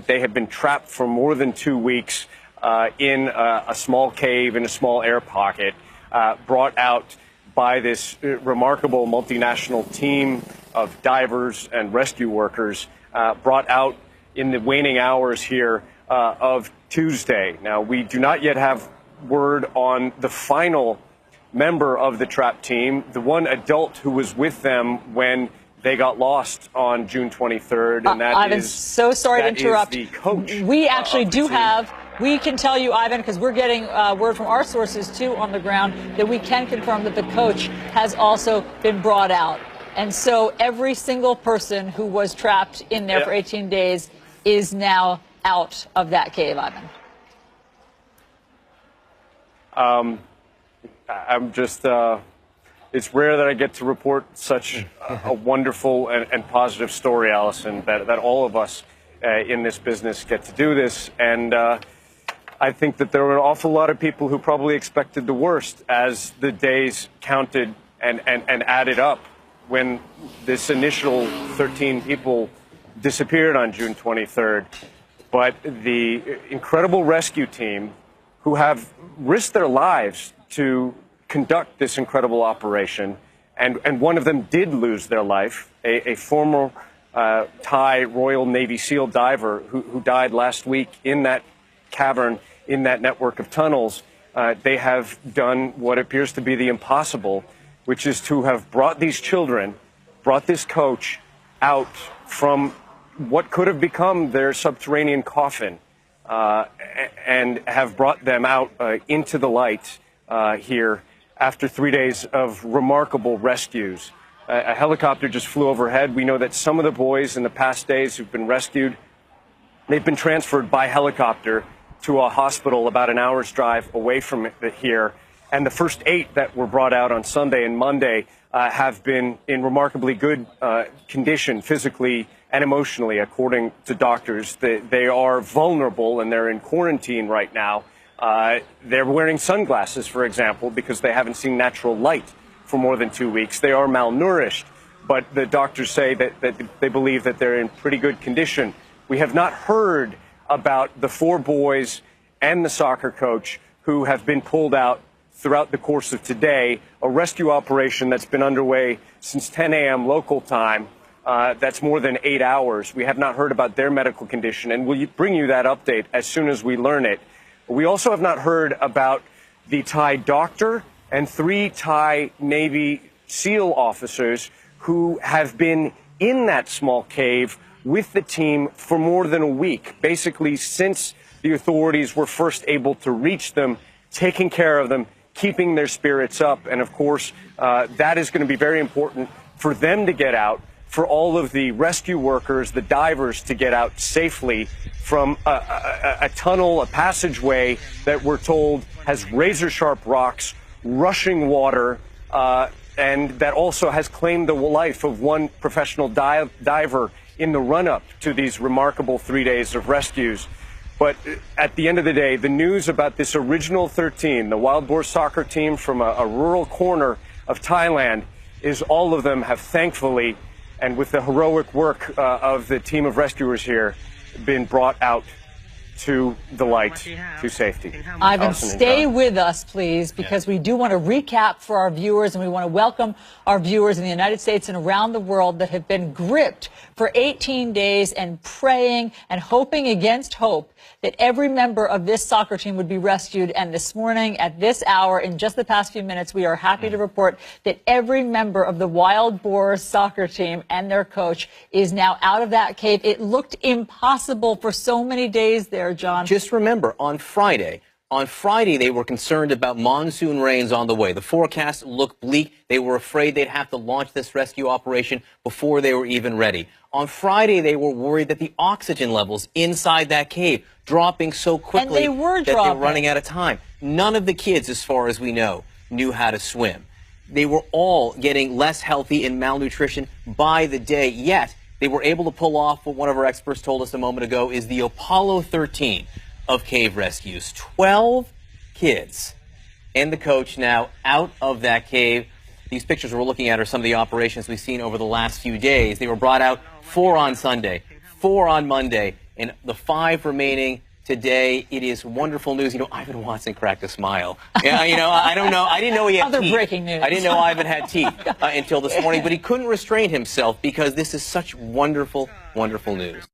They had been trapped for more than 2 weeks in a small cave, in a small air pocket, brought out by this remarkable multinational team of divers and rescue workers, brought out in the waning hours here of Tuesday. Now, we do not yet have word on the final member of the trap team, the one adult who was with them when they got lost on June 23rd, and that Ivan, is so sorry to interrupt. The coach. We actually do have. We can tell you, Ivan, because we're getting word from our sources too on the ground that we can confirm that the coach has also been brought out, and so every single person who was trapped in there for 18 days is now out of that cave, Ivan. I'm just, it's rare that I get to report such a wonderful and positive story, Allison, that all of us in this business get to do this. And I think that there were an awful lot of people who probably expected the worst as the days counted and added up when this initial 13 people disappeared on June 23rd. But the incredible rescue team who have risked their lives to conduct this incredible operation, and one of them did lose their life, a former Thai Royal Navy SEAL diver who died last week in that cavern, in that network of tunnels. They have done what appears to be the impossible, which is to have brought these children, brought this coach out from what could have become their subterranean coffin, and have brought them out into the light here after 3 days of remarkable rescues. A helicopter just flew overhead. We know that some of the boys in the past days who've been rescued, they've been transferred by helicopter to a hospital about an hour's drive away from here. And the first 8 that were brought out on Sunday and Monday have been in remarkably good condition physically and emotionally, according to doctors. They are vulnerable and they're in quarantine right now. They're wearing sunglasses, for example, because they haven't seen natural light for more than 2 weeks. They are malnourished, but the doctors say that they believe that they're in pretty good condition. We have not heard about the 4 boys and the soccer coach who have been pulled out throughout the course of today, a rescue operation that's been underway since 10 a.m. local time. That's more than 8 hours. We have not heard about their medical condition, and we'll bring you that update as soon as we learn it. We also have not heard about the Thai doctor and 3 Thai Navy SEAL officers who have been in that small cave with the team for more than a week, basically since the authorities were first able to reach them, taking care of them, keeping their spirits up. And of course, that is going to be very important for them to get out, for all of the rescue workers, the divers, to get out safely from a tunnel, a passageway that we're told has razor-sharp rocks, rushing water, and that also has claimed the life of one professional diver in the run-up to these remarkable 3 days of rescues. But at the end of the day, the news about this original 13, the wild boar soccer team from a rural corner of Thailand, is all of them have thankfully, and with the heroic work of the team of rescuers here, been brought out to the light, to safety. Ivan, stay with us, please, because we do want to recap for our viewers, and we want to welcome our viewers in the United States and around the world that have been gripped for 18 days and praying and hoping against hope that every member of this soccer team would be rescued. And this morning, at this hour, in just the past few minutes, we are happy to report that every member of the Wild Boar soccer team and their coach is now out of that cave. It looked impossible for so many days there, John. Just remember, on Friday, they were concerned about monsoon rains on the way. The forecast looked bleak. They were afraid they'd have to launch this rescue operation before they were even ready. On Friday, they were worried that the oxygen levels inside that cave dropping so quickly that they were running out of time. None of the kids, as far as we know, knew how to swim. They were all getting less healthy and malnutrition by the day, yet they were able to pull off what one of our experts told us a moment ago is the Apollo 13 of cave rescues. 12 kids and the coach now out of that cave. These pictures we're looking at are some of the operations we've seen over the last few days. They were brought out 4 on Sunday, 4 on Monday, and the 5 remaining today. It is wonderful news. You know, Ivan Watson cracked a smile. Yeah, you know, I don't know. I didn't know he had Other teeth. breaking news. I didn't know Ivan had teeth until this morning, but he couldn't restrain himself because this is such wonderful, wonderful news.